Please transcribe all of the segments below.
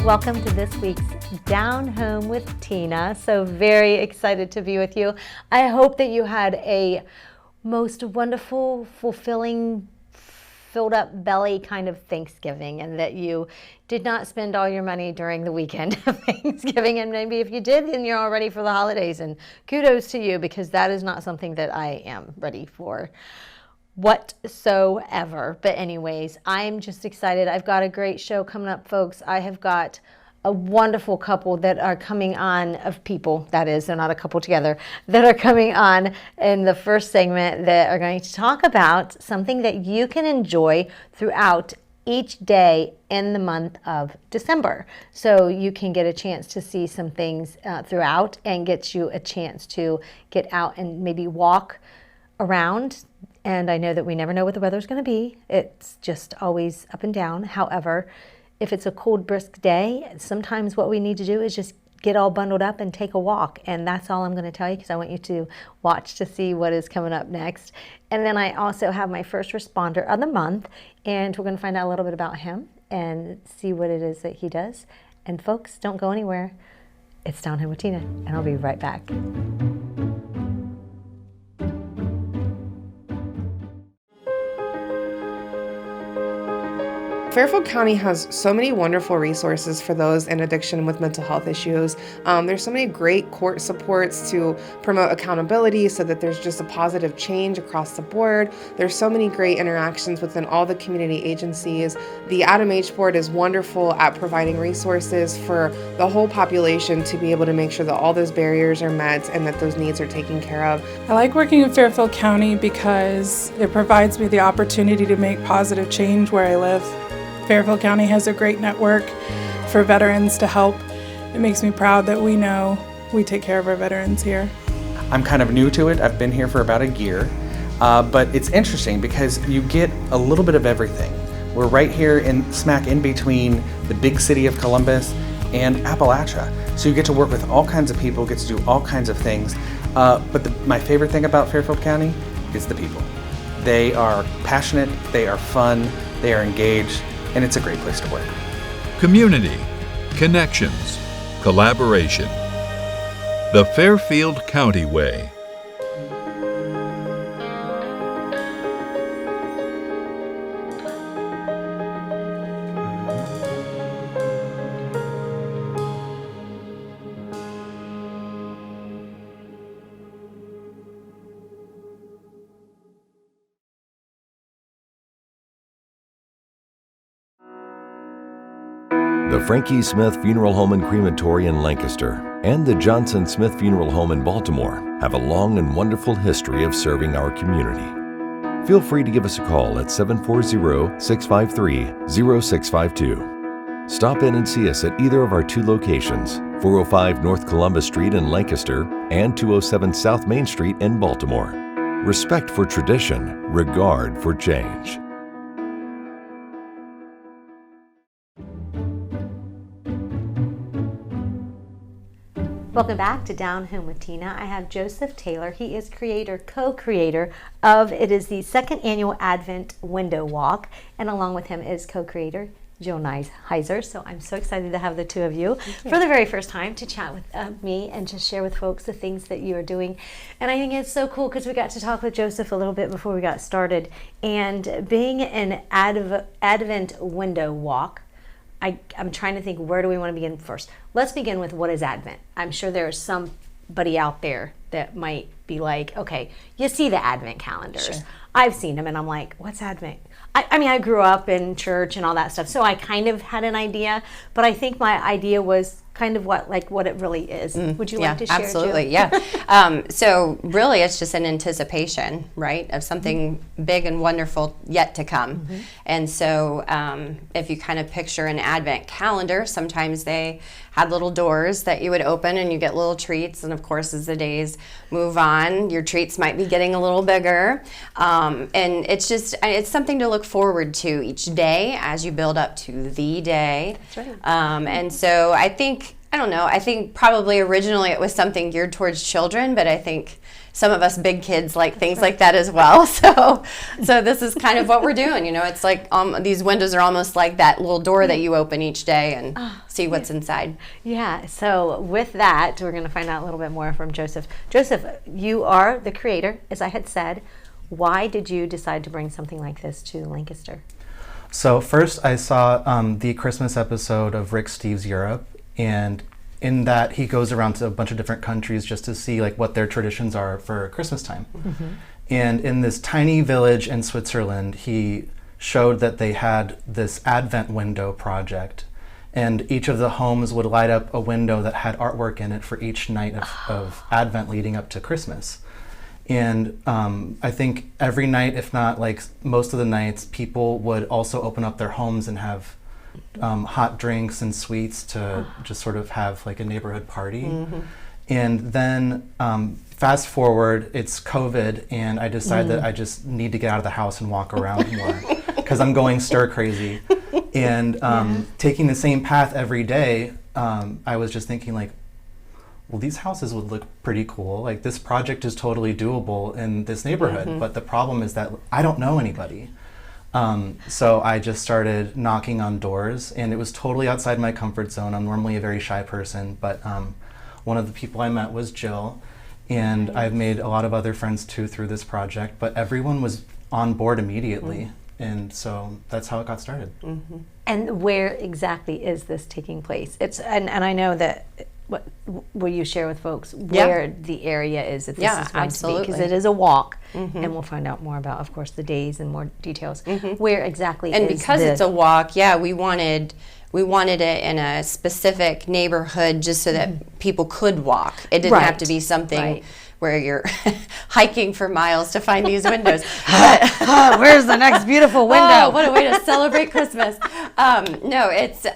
Welcome to this week's Down Home with Tina. So very excited to be with you. I hope that you had a most wonderful, fulfilling, filled up belly kind of Thanksgiving, and that you did not spend all your money during the weekend of Thanksgiving. And maybe if you did, then you're all ready for the holidays, and kudos to you, because that is not something that I am ready for whatsoever. But anyways, I'm just excited. I've got a great show coming up, folks. I have got a wonderful couple that are coming on, of people, that is, they're not a couple together, that are coming on in the first segment, that are going to talk about something that you can enjoy throughout each day in the month of December. So you can get a chance to see some things throughout, and get you a chance to get out and maybe walk around. And I know that we never know what the weather's going to be. It's just always up and down. However, if it's a cold, brisk day, sometimes what we need to do is just get all bundled up and take a walk. And that's all I'm going to tell you, because I want you to watch to see what is coming up next. And then I also have my first responder of the month, and we're going to find out a little bit about him and see what it is that he does. And folks, don't go anywhere. It's Down Home with Tina, and I'll be right back. Fairfield County has so many wonderful resources for those in addiction with mental health issues. There's so many great court supports to promote accountability so that there's just a positive change across the board. There's so many great interactions within all the community agencies. The Adam H. Board is wonderful at providing resources for the whole population to be able to make sure that all those barriers are met and that those needs are taken care of. I like working in Fairfield County because it provides me the opportunity to make positive change where I live. Fairfield County has a great network for veterans to help. It makes me proud that we know we take care of our veterans here. I'm kind of new to it. I've been here for about a year, but it's interesting because you get a little bit of everything. We're right here smack in between the big city of Columbus and Appalachia. So you get to work with all kinds of people, get to do all kinds of things. But my favorite thing about Fairfield County is the people. They are passionate, they are fun, they are engaged, and it's a great place to work. Community, connections, collaboration. The Fairfield County Way. The Frankie Smith Funeral Home and Crematory in Lancaster and the Johnson Smith Funeral Home in Baltimore have a long and wonderful history of serving our community. Feel free to give us a call at 740-653-0652. Stop in and see us at either of our two locations, 405 North Columbus Street in Lancaster and 207 South Main Street in Baltimore. Respect for tradition, regard for change. Welcome back to Down Home with Tina. I have Joseph Taylor. He is co-creator of, it is the second annual Advent Window Walk, and along with him is co-creator Jill Nihiser. So I'm so excited to have the two of you for the very first time to chat with me and just share with folks the things that you are doing. And I think it's so cool because we got to talk with Joseph a little bit before we got started. And being an Advent Window Walk, I'm trying to think, where do we want to begin first? Let's begin with, what is Advent? I'm sure there's somebody out there that might be like, okay, you see the Advent calendars. Sure. I've seen them and I'm like, what's Advent? I mean, I grew up in church and all that stuff, so I kind of had an idea, but I think my idea was kind of what it really is. Would you like to share, absolutely, Jill? Yeah. So really it's just an anticipation, right, of something big and wonderful yet to come. And so if you kind of picture an Advent calendar, sometimes they had little doors that you would open and you get little treats, and of course as the days move on, your treats might be getting a little bigger. And it's something to look forward to each day as you build up to the day. That's right. And so I think I don't know. I think probably originally it was something geared towards children, but I think some of us big kids like things like that as well. So this is kind of what we're doing. You know, it's like these windows are almost like that little door that you open each day and see what's inside. Yeah. So with that, we're going to find out a little bit more from Joseph. Joseph, you are the creator, as I had said. Why did you decide to bring something like this to Lancaster? So first I saw the Christmas episode of Rick Steves' Europe, and in that he goes around to a bunch of different countries just to see like what their traditions are for Christmas time. Mm-hmm. And in this tiny village in Switzerland, he showed that they had this Advent window project, and each of the homes would light up a window that had artwork in it for each night of Advent leading up to Christmas. And I think every night, if not like most of the nights, people would also open up their homes and have hot drinks and sweets to just sort of have like a neighborhood party. Mm-hmm. And then fast forward, it's COVID, and I decided that I just need to get out of the house and walk around more because I'm going stir crazy. And taking the same path every day, I was just thinking like, well, these houses would look pretty cool. Like this project is totally doable in this neighborhood, but the problem is that I don't know anybody. So I just started knocking on doors, and it was totally outside my comfort zone. I'm normally a very shy person, but one of the people I met was Jill, and I've made a lot of other friends too through this project, but everyone was on board immediately. And so that's how it got started. Mm-hmm. And where exactly is this taking place? It's and I know that. What will you share with folks where the area is that this is going to be? Because it is a walk, and we'll find out more about, of course, the days and more details. Where exactly and is because it's a walk, we wanted it in a specific neighborhood just so that people could walk. It didn't have to be something where you're hiking for miles to find these windows. Where's the next beautiful window? Oh, what a way to celebrate Christmas. No, it's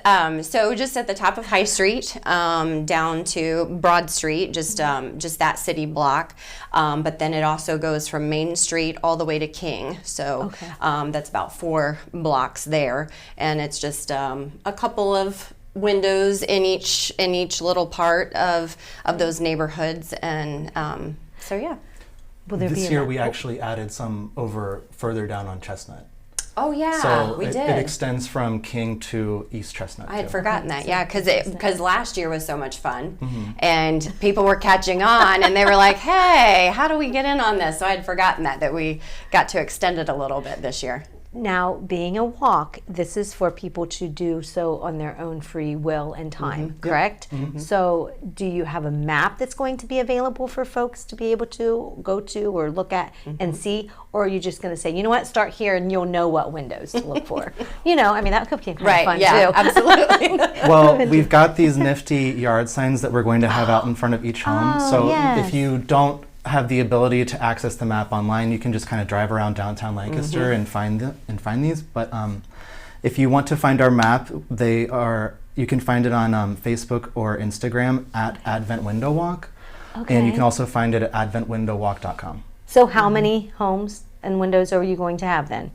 so just at the top of High Street down to Broad Street, just that city block. But then it also goes from Main Street all the way to King. So that's about 4 blocks there. And it's just a couple of windows in each little part of those neighborhoods, and so yeah. This year we actually added some over further down on Chestnut. Oh yeah, so we did. It extends from King to East Chestnut. I had forgotten that, because last year was so much fun, and people were catching on, and they were like, "Hey, how do we get in on this?" So I had forgotten that we got to extend it a little bit this year. Now, being a walk, this is for people to do so on their own free will and time, correct? So do you have a map that's going to be available for folks to be able to go to or look at and see? Or are you just going to say, you know what, start here and you'll know what windows to look for? That could be kind of fun too. Absolutely. Well, we've got these nifty yard signs that we're going to have out in front of each home. So if you don't have the ability to access the map online, you can just kind of drive around downtown Lancaster and find these. But if you want to find our map, you can find it on Facebook or Instagram at Advent Window Walk, and you can also find it at adventwindowwalk.com. So how many homes and windows are you going to have then?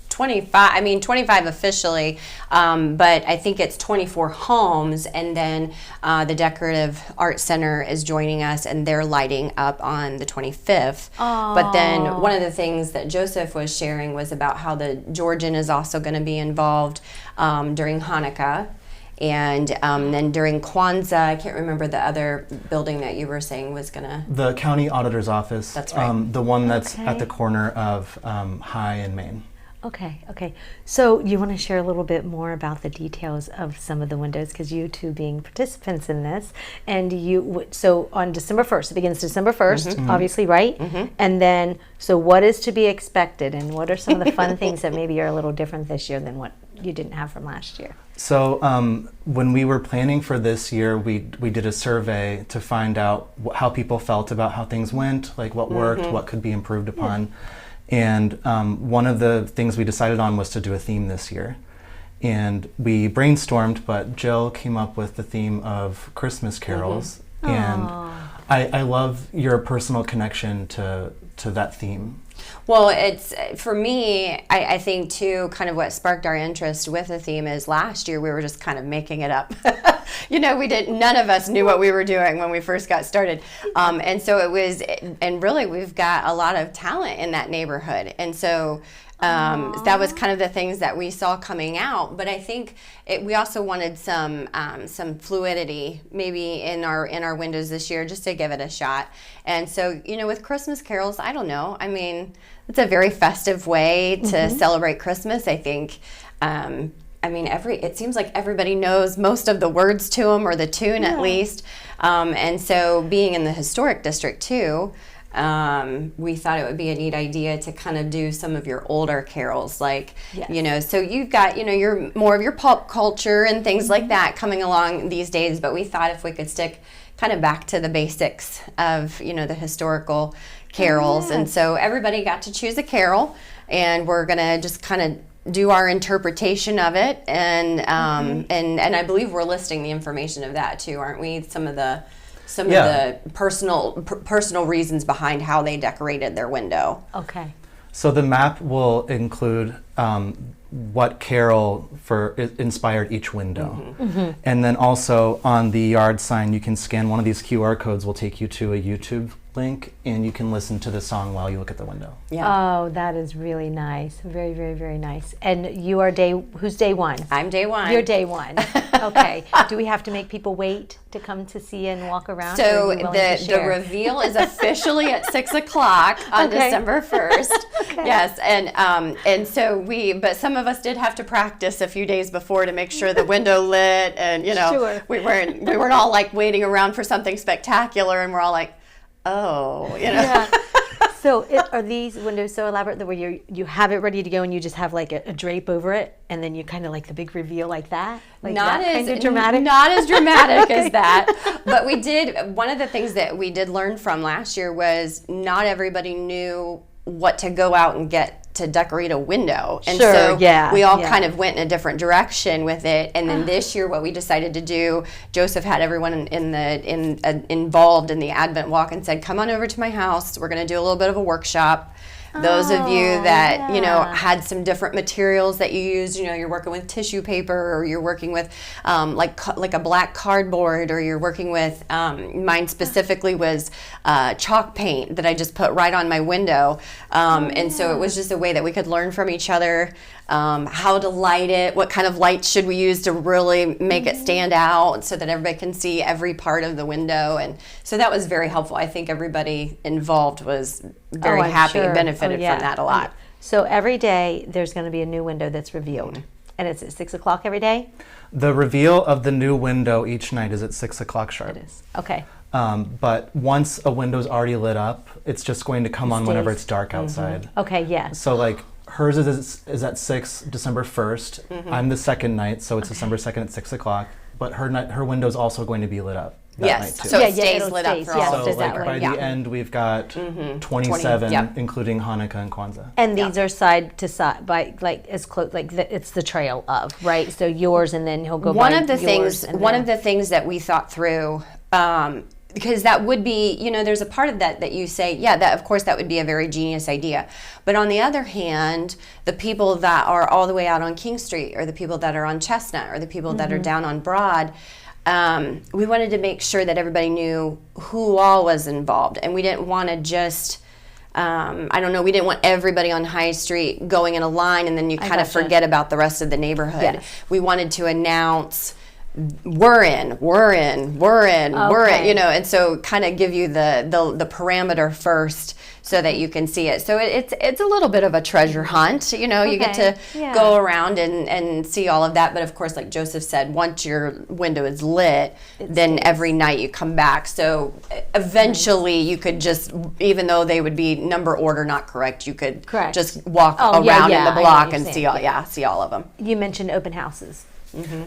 25 officially, but I think it's 24 homes, and then the Decorative Art Center is joining us, and they're lighting up on the 25th. But then one of the things that Joseph was sharing was about how the Georgian is also going to be involved during Hanukkah. And then during Kwanzaa, I can't remember the other building that you were saying was going to... The County Auditor's Office. That's right. The one that's at the corner of High and Main. Okay. So you want to share a little bit more about the details of some of the windows, because you two being participants in this, and so on December 1st, it begins December 1st, obviously, right? And then, so what is to be expected, and what are some of the fun things that maybe are a little different this year than what you didn't have from last year? So when we were planning for this year, we did a survey to find out how people felt about how things went, like what worked, what could be improved upon. And one of the things we decided on was to do a theme this year. And we brainstormed, but Jill came up with the theme of Christmas carols. And I love your personal connection to to that theme? Well, it's for me, I think too, kind of what sparked our interest with the theme is last year we were just kind of making it up. None of us knew what we were doing when we first got started. And so it was, and really we've got a lot of talent in that neighborhood. And so that was kind of the things that we saw coming out. But I think we also wanted some fluidity maybe in our windows this year, just to give it a shot. And so, with Christmas carols, I don't know. I mean, it's a very festive way to celebrate Christmas. I think. It seems like everybody knows most of the words to them, or the tune at least. And so, being in the historic district too. We thought it would be a neat idea to kind of do some of your older carols, like, so you've got, your more of your pop culture and things like that coming along these days, but we thought if we could stick kind of back to the basics of, the historical carols. And so everybody got to choose a carol, and we're going to just kind of do our interpretation of it. And I believe we're listing the information of that too, aren't we? Some of the personal reasons behind how they decorated their window. Okay. So the map will include what carol inspired each window. And then also on the yard sign, you can scan one of these QR codes, will take you to a YouTube link, and you can listen to the song while you look at the window. Yeah. Oh, that is really nice. Very, very, very nice. And you are who's day one? I'm day one. You're day one. Okay. Do we have to make people wait to come to see and walk around? So the reveal is officially at 6:00 on December 1st. Yes, and so but some of us did have to practice a few days before to make sure the window lit, and we weren't all like waiting around for something spectacular, and we're all like, oh, Yeah. So are these windows so elaborate that where you have it ready to go and you just have like a drape over it, and then you kind of like the big reveal like that? Not as kind of dramatic? Not as dramatic as that. But one of the things that we did learn from last year was not everybody knew what to go out and get to decorate a window. And we all kind of went in a different direction with it. And then this year what we decided to do, Joseph had everyone involved in the Advent walk and said, come on over to my house. We're going to do a little bit of a workshop. Those of you that, had some different materials that you used, you're working with tissue paper, or you're working with like a black cardboard, or you're working with, mine specifically was chalk paint that I just put right on my window. And so it was just a way that we could learn from each other, how to light it, what kind of lights should we use to really make it stand out so that everybody can see every part of the window. And so that was very helpful. I think everybody involved was very happy and benefited from that a lot. So every day there's going to be a new window that's revealed. And it's at 6:00 every day? The reveal of the new window each night is at 6:00 sharp. It is. Okay. But once a window's already lit up, it's just going to come on whenever it's dark outside. Okay, yes. So like hers is at December 1st. I'm the second night, so it's December 2nd at 6:00. But her window's also going to be lit up that night too. So it stays lit up for all. So like by the end, we've got 27, including Hanukkah and Kwanzaa. And these are side to side, by like as close, like it's the trail of, right? So yours, and then he'll go. One of the things that we thought through. Because that would be, there's a part of that you say, that of course that would be a very genius idea. But on the other hand, the people that are all the way out on King Street, or the people that are on Chestnut, or the people that are down on Broad, we wanted to make sure that everybody knew who all was involved. And we didn't want to just, we didn't want everybody on High Street going in a line and then you kind of forget about the rest of the neighborhood. Yes. We wanted to announce, we're in, and so kind of give you the parameter first so that you can see it. So it's a little bit of a treasure hunt, you get to go around and see all of that. But of course, like Joseph said, once your window is lit, then every night you come back. So eventually you could just, even though they would be number order not correct, you could just walk around in the block and see all of them. You mentioned open houses.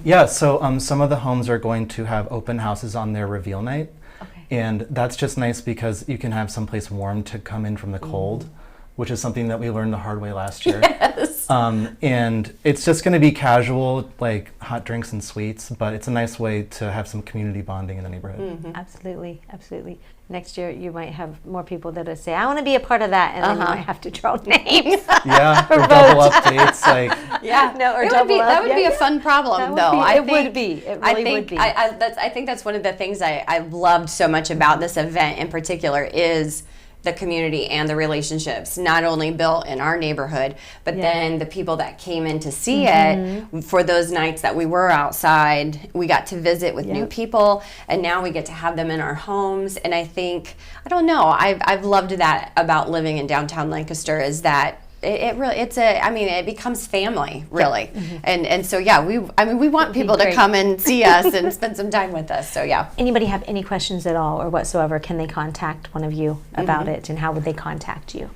Yeah, so some of the homes are going to have open houses on their reveal night. Okay. And that's just nice because you can have someplace warm to come in from the cold, which is something that we learned the hard way last year. Yes. And it's just going to be casual, like hot drinks and sweets, but it's a nice way to have some community bonding in the neighborhood. Absolutely, absolutely. Next year, you might have more people that will say, I want to be a part of that, and then you might have to draw names. Yeah, or double updates, like. Yeah, No, or that would be a fun problem, though. It would be. It really would be. I think that's one of the things I've loved so much about this event in particular is the community and the relationships, not only built in our neighborhood, but then the people that came in to see it. For those nights that we were outside, we got to visit with new people, and now we get to have them in our homes. And I think, I don't know, I've loved that about living in downtown Lancaster, is that it becomes family, really. And so we want people to come and see us and spend some time with us. So Anybody have any questions at all or whatsoever, can they contact one of you about it, and how would they contact you?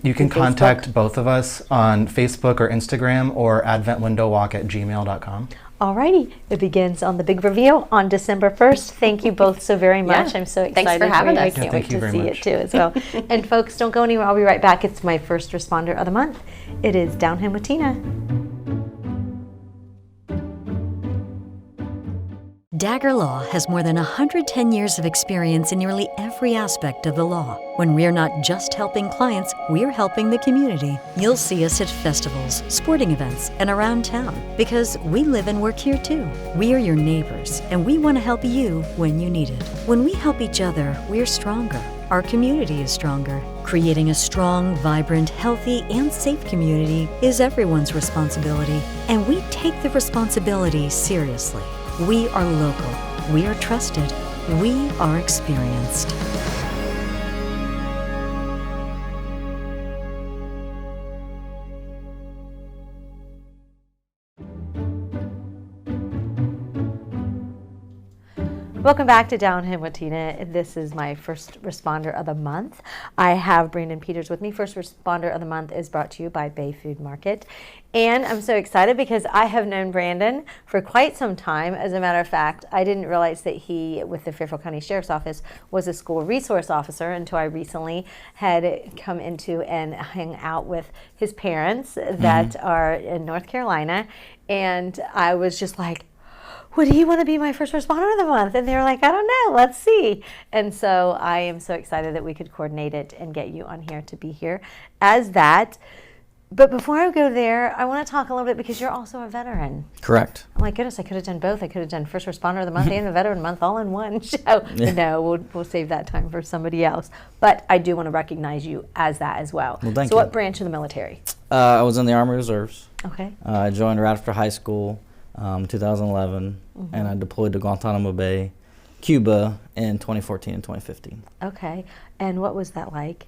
You can contact both of us on Facebook or Instagram, or adventwindowwalk@gmail.com. Alrighty, it begins on the big reveal on December 1st. Thank you both so very much. I'm so excited. Thanks for having us. I can't wait thank you to very see much. it too as well. And folks, don't go anywhere. I'll be right back. It's my first responder of the month. It is Down Him with Tina. Dagger Law has more than 110 years of experience in nearly every aspect of the law. When we're not just helping clients, we're helping the community. You'll see us at festivals, sporting events, and around town, because we live and work here too. We are your neighbors, and we want to help you when you need it. When we help each other, we're stronger. Our community is stronger. Creating a strong, vibrant, healthy, and safe community is everyone's responsibility, and we take the responsibility seriously. We are local, we are trusted, we are experienced. Welcome back to Down Him with Tina. This is my first responder of the month. I have Brandon Peters with me. First responder of the month is brought to you by Bay Food Market. And I'm so excited because I have known Brandon for quite some time. As a matter of fact, I didn't realize that he, with the Fairfield County Sheriff's Office, was a school resource officer until I recently had come into and hang out with his parents that are in North Carolina. And I was just like, would he want to be my first responder of the month? And they were like, I don't know, let's see. And so I am so excited that we could coordinate it and get you on here to be here as that. But before I go there, I want to talk a little bit because you're also a veteran. Correct. Oh my goodness, I could have done both. I could have done first responder of the month and the veteran month all in one show. No, we'll save that time for somebody else. But I do want to recognize you as that as well. Well, thank so you. what branch of the military? I was in the Army Reserves. Okay. I joined right after high school, 2011, and I deployed to Guantanamo Bay, Cuba in 2014 and 2015. Okay. And what was that like?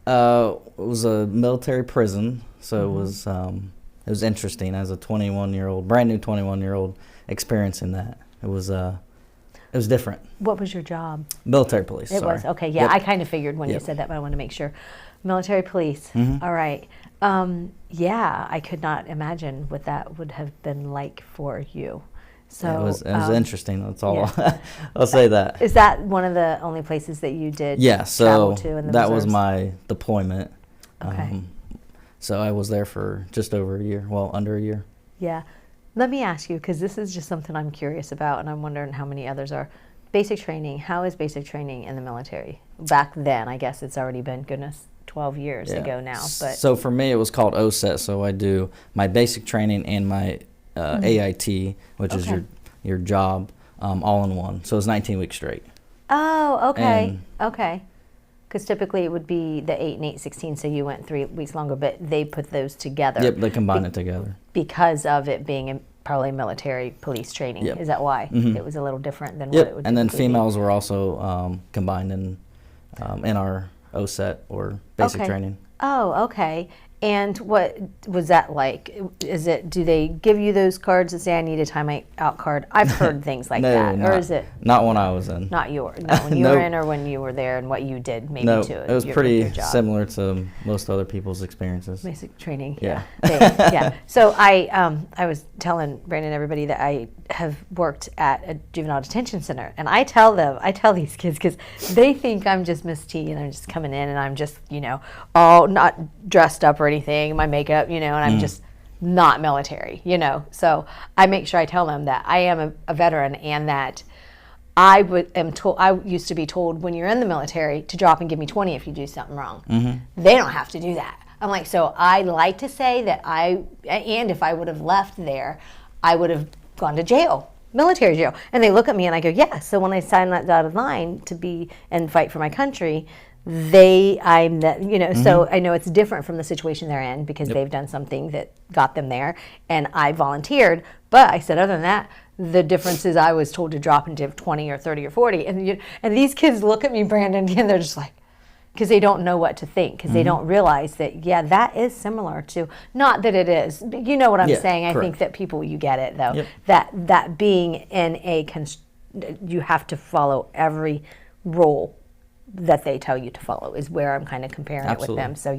It was a military prison, so it was interesting as a 21-year-old, brand new 21-year-old, experiencing that. It was different. What was your job? Military police. It was, okay, yeah, I kind of figured when you said that, but I want to make sure. Military police, all right. Yeah, I could not imagine what that would have been like for you. So it was interesting, that's all. I'll say that. Is that one of the only places that you did so travel to in the that was reserves? my deployment. Okay. So I was there for just over a year, well, under a year. Yeah. Let me ask you, because this is just something I'm curious about, and I'm wondering how many others are. Basic training, how is basic training in the military? Back then, I guess it's already been, goodness, 12 years ago now. But so for me, it was called OSET, so I do my basic training and my AIT, which is your job, all in one. So it's 19 weeks straight. Oh, okay, okay. Because typically it would be the 8 and 8/16, so you went 3 weeks longer, but they put those together. Yep, they combine it together. Because of it being probably military police training. Yep. Is that why? It was a little different than what it would and then typically be? females were also combined in our OSET or basic training. Oh, okay. And what was that like? Is it? Do they give you those cards and say, "I need a timeout card"? I've heard things like that, or is it not when I was in? Not yours. Not when you were in, or when you were there, and what you did maybe no, to it. It was pretty similar to most other people's experiences. Basic training. Yeah. Yeah. So I was telling Brandon and everybody that I have worked at a juvenile detention center, and I tell these kids, because they think I'm just Miss T and I'm just coming in and I'm just, all not dressed up or anything, my makeup, and I'm just not military, So I make sure I tell them that I am a veteran, and that I used to be told when you're in the military to drop and give me 20 if you do something wrong. They don't have to do that. I'm like, so I like to say that and if I would have left there, I would have gone to jail, military jail. And they look at me and I go, yeah. So when I sign that dotted line to be and fight for my country, so I know it's different from the situation they're in, because they've done something that got them there, and I volunteered. But I said, other than that, the difference is I was told to drop and give 20 or 30 or 40. And these kids look at me, Brandon, and they're just like, because they don't know what to think, because they don't realize that, that is similar to, not that it is, but you know what I'm saying. I think that people, you get it though, that being in you have to follow every rule that they tell you to follow, is where I'm kind of comparing it with them. So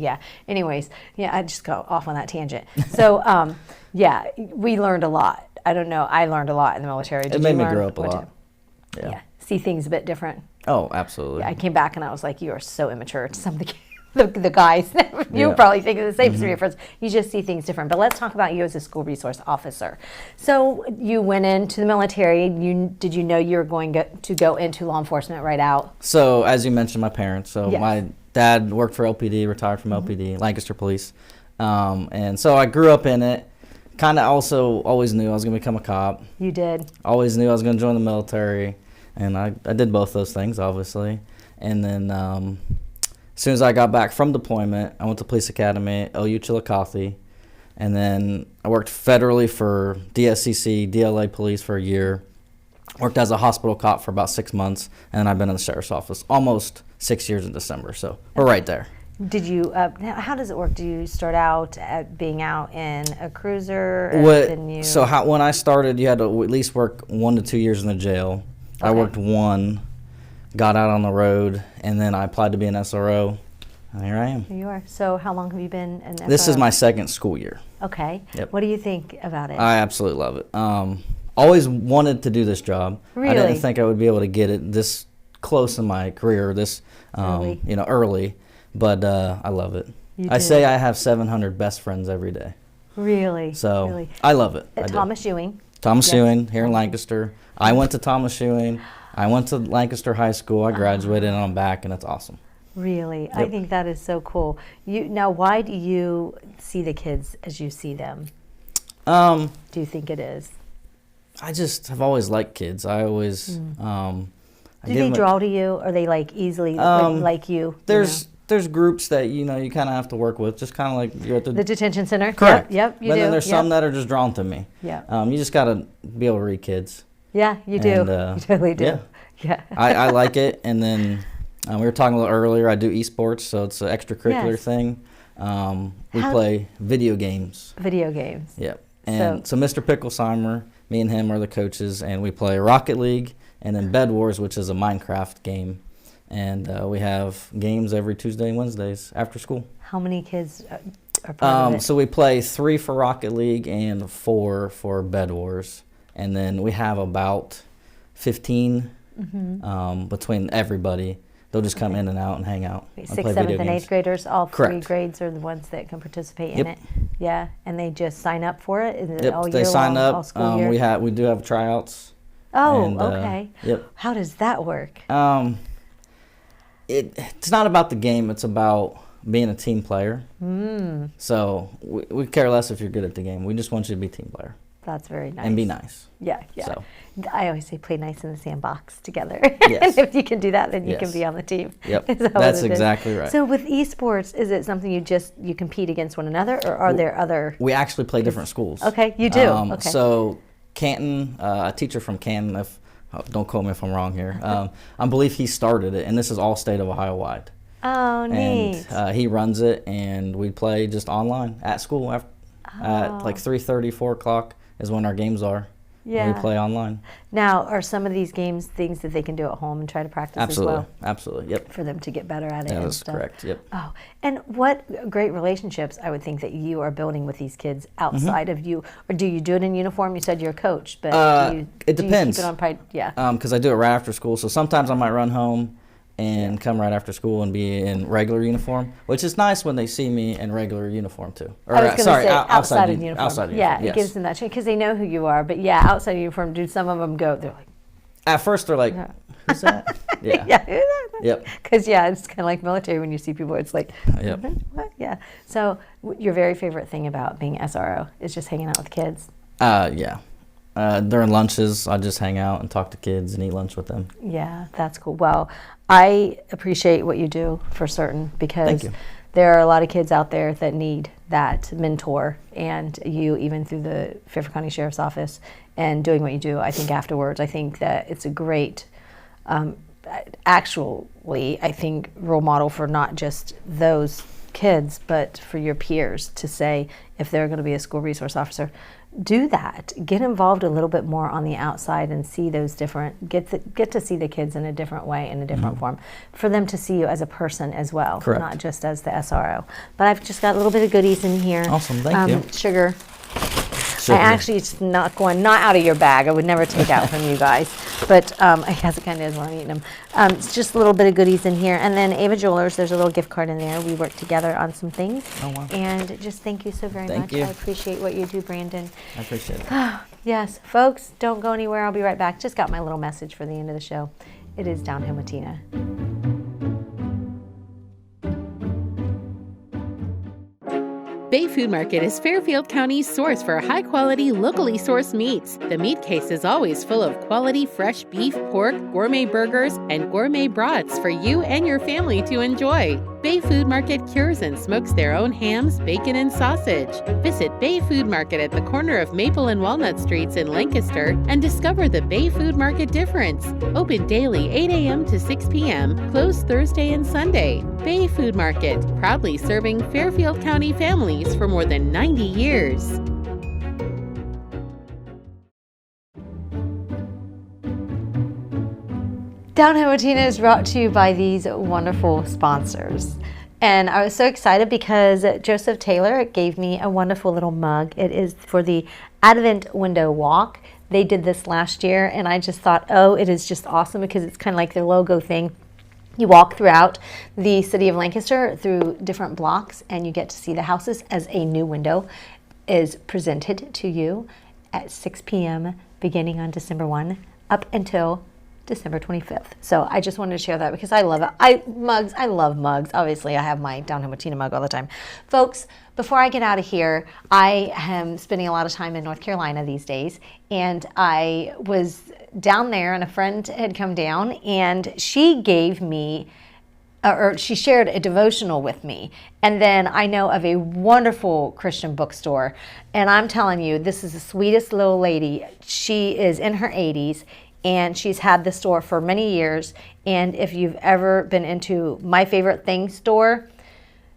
anyways, I just go off on that tangent. So we learned a lot. I don't know, I learned a lot in the military. It made me grow up a lot. Yeah, see things a bit different. Oh, absolutely. Yeah, I came back and I was like, you are so immature to some of the guys. You probably think the same to your friends. You just see things different. But let's talk about you as a school resource officer. So you went into the military. Did you know you were going to go into law enforcement right out? So as you mentioned, my parents. So my dad worked for LPD, retired from LPD, Lancaster Police. And so I grew up in it. Kind of also always knew I was going to become a cop. You did. Always knew I was going to join the military. And I did both those things, obviously. And then as soon as I got back from deployment, I went to police academy at OU Chillicothe. And then I worked federally for DSCC, DLA police for a year. Worked as a hospital cop for about 6 months. And then I've been in the sheriff's office almost 6 years in December. So we're right there. Did you, how does it work? Do you start out at being out in a cruiser? When I started, you had to at least work 1 to 2 years in the jail. Okay. I worked 1, got out on the road, and then I applied to be an SRO, and here I am. Here you are. So how long have you been an SRO? This is my second school year. Okay. Yep. What do you think about it? I absolutely love it. Always wanted to do this job. Really? I didn't think I would be able to get it this close in my career, this early, but I love it. I say I have 700 best friends every day. Really? So really? I love it. Thomas Ewing. Thomas Ewing here in Lancaster. I went to Thomas Ewing. I went to Lancaster High School. I graduated and I'm back, and it's awesome. Really? Yep. I think that is so cool. Now, why do you see the kids as you see them? Do you think it is? I just have always liked kids. I always... do they draw to you? Or are they like easily like you? There's groups that you kind of have to work with, just kind of like you're at the detention center. Correct. Yep. You but do. Then there's some that are just drawn to me. Yeah. You just got to be able to read kids. Yeah, you do. You totally do. Yeah. I like it. And then we were talking a little earlier. I do esports, so it's an extracurricular thing. We play video games. Video games. Yep. And so Mr. Picklesheimer, me and him are the coaches, and we play Rocket League and then Bed Wars, which is a Minecraft game. And we have games every Tuesday and Wednesdays after school. How many kids are part of it? So we play 3 for Rocket League and 4 for Bed Wars. And then we have about 15 between everybody. They'll just come in and out and hang out. 6th, 7th, and 8th graders, all Correct. 3 grades are the ones that can participate in it. Yeah, and they just sign up for it? Is it all year they sign long, up. all school year? We do have tryouts. Oh, okay. Yep. How does that work? It's not about the game. It's about being a team player. So we care less if you're good at the game. We just want you to be a team player. That's very nice. And be nice. Yeah. So. I always say play nice in the sandbox together. Yes. And if you can do that, then you can be on the team. Yep. That's exactly right. So with esports, is it something you compete against one another, or are there other? We actually play different schools. Okay, you do. Okay. So Canton, a teacher from Canton, don't quote me if I'm wrong here, I believe he started it, and this is all state of Ohio wide. Oh, neat. And he runs it, and we play just online at school at like 3:30, 4 o'clock is when our games are. and we play online. Now, are some of these games things that they can do at home and try to practice Absolutely. as well? Absolutely. Yep. For them to get better at it. That and is stuff. correct. Yep. Oh, and what great relationships I would think that you are building with these kids outside of you. Or do you do it in uniform? You said you're a coach, but it depends. Do you keep it on pride? Yeah. Because I do it right after school, so sometimes I might run home and come right after school and be in regular uniform, which is nice when they see me in regular uniform too. Or I was going to say outside of uniform. Outside of yeah, uniform. it gives them that chance because they know who you are. But yeah, outside of uniform, do some of them go? They're like, at first they're like, who's that? Yeah. yeah. Yep. Because it's kind of like military when you see people. It's like, yep. What? Yeah. So your very favorite thing about being SRO is just hanging out with kids. Yeah. During lunches, I just hang out and talk to kids and eat lunch with them. Yeah, that's cool. Well, I appreciate what you do for certain because Thank you. There are a lot of kids out there that need that mentor, and you, even through the Fairfield County Sheriff's Office and doing what you do, I think afterwards, I think that it's a great, actually, I think, role model for not just those kids, but for your peers to say, if they're going to be a school resource officer, do that. Get involved a little bit more on the outside and see those different, get to see the kids in a different way, in a different form, for them to see you as a person as well, Correct. not just as the SRO. But I've just got a little bit of goodies in here. Awesome, thank you. Sugar. I actually, it's not out of your bag. I would never take out from you guys. But I guess it kind of is when I'm eating them. It's just a little bit of goodies in here. And then Ava Jewelers, there's a little gift card in there. We work together on some things. Oh, wow. And just thank you so very much. Thank you. I appreciate what you do, Brandon. I appreciate it. Yes, folks, don't go anywhere. I'll be right back. Just got my little message for the end of the show. It is Downhill with Tina. Bay Food Market is Fairfield County's source for high-quality, locally sourced meats. The meat case is always full of quality fresh beef, pork, gourmet burgers, and gourmet brats for you and your family to enjoy. Bay Food Market cures and smokes their own hams, bacon, and sausage. Visit Bay Food Market at the corner of Maple and Walnut Streets in Lancaster and discover the Bay Food Market difference. Open daily 8 a.m. to 6 p.m., closed Thursday and Sunday. Bay Food Market, proudly serving Fairfield County families for more than 90 years. Downhill with Tina is brought to you by these wonderful sponsors. And I was so excited because Joseph Taylor gave me a wonderful little mug. It is for the Advent Window Walk. They did this last year, and I just thought, oh, it is just awesome because it's kind of like their logo thing. You walk throughout the city of Lancaster through different blocks, and you get to see the houses as a new window is presented to you at 6 p.m. beginning on December 1 up until December 25th. So I just wanted to share that because I love it. I love mugs. Obviously, I have my Downhill with Tina mug all the time. Folks, before I get out of here, I am spending a lot of time in North Carolina these days, and I was down there, and a friend had come down, and she gave me or she shared a devotional with me. And then I know of a wonderful Christian bookstore, and I'm telling you, this is the sweetest little lady. She is in her 80s, and she's had the store for many years. And if you've ever been into My Favorite Things store,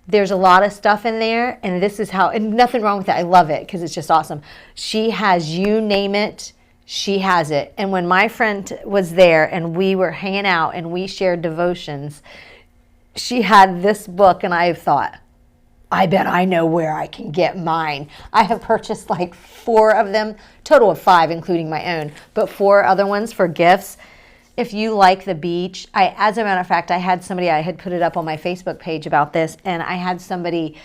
there's a lot of stuff in there, and this is how, and nothing wrong with it. I love it because it's just awesome. She has, you name it, she has it. And when my friend was there and we were hanging out and we shared devotions, she had this book, and I thought, I bet I know where I can get mine. I have purchased like 4 of them, total of 5, including my own, but 4 other ones for gifts. If you like the beach, as a matter of fact, I had put it up on my Facebook page about this, and I had somebody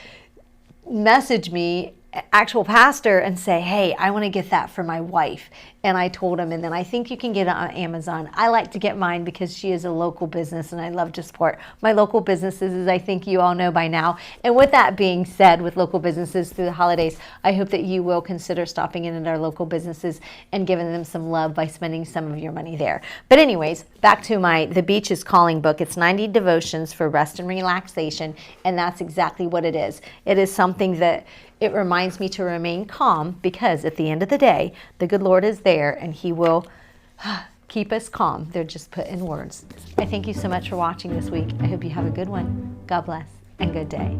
message me, actual pastor, and say, hey, I want to get that for my wife. And I told him, and then I think you can get it on Amazon. I like to get mine because she is a local business, and I love to support my local businesses, as I think you all know by now. And with that being said, with local businesses through the holidays, I hope that you will consider stopping in at our local businesses and giving them some love by spending some of your money there. But anyways, back to The Beach is Calling book. It's 90 devotions for rest and relaxation, and that's exactly what it is. It is something that it reminds me to remain calm, because at the end of the day, the good Lord is there and He will keep us calm. They're just put in words. I thank you so much for watching this week. I hope you have a good one. God bless and good day.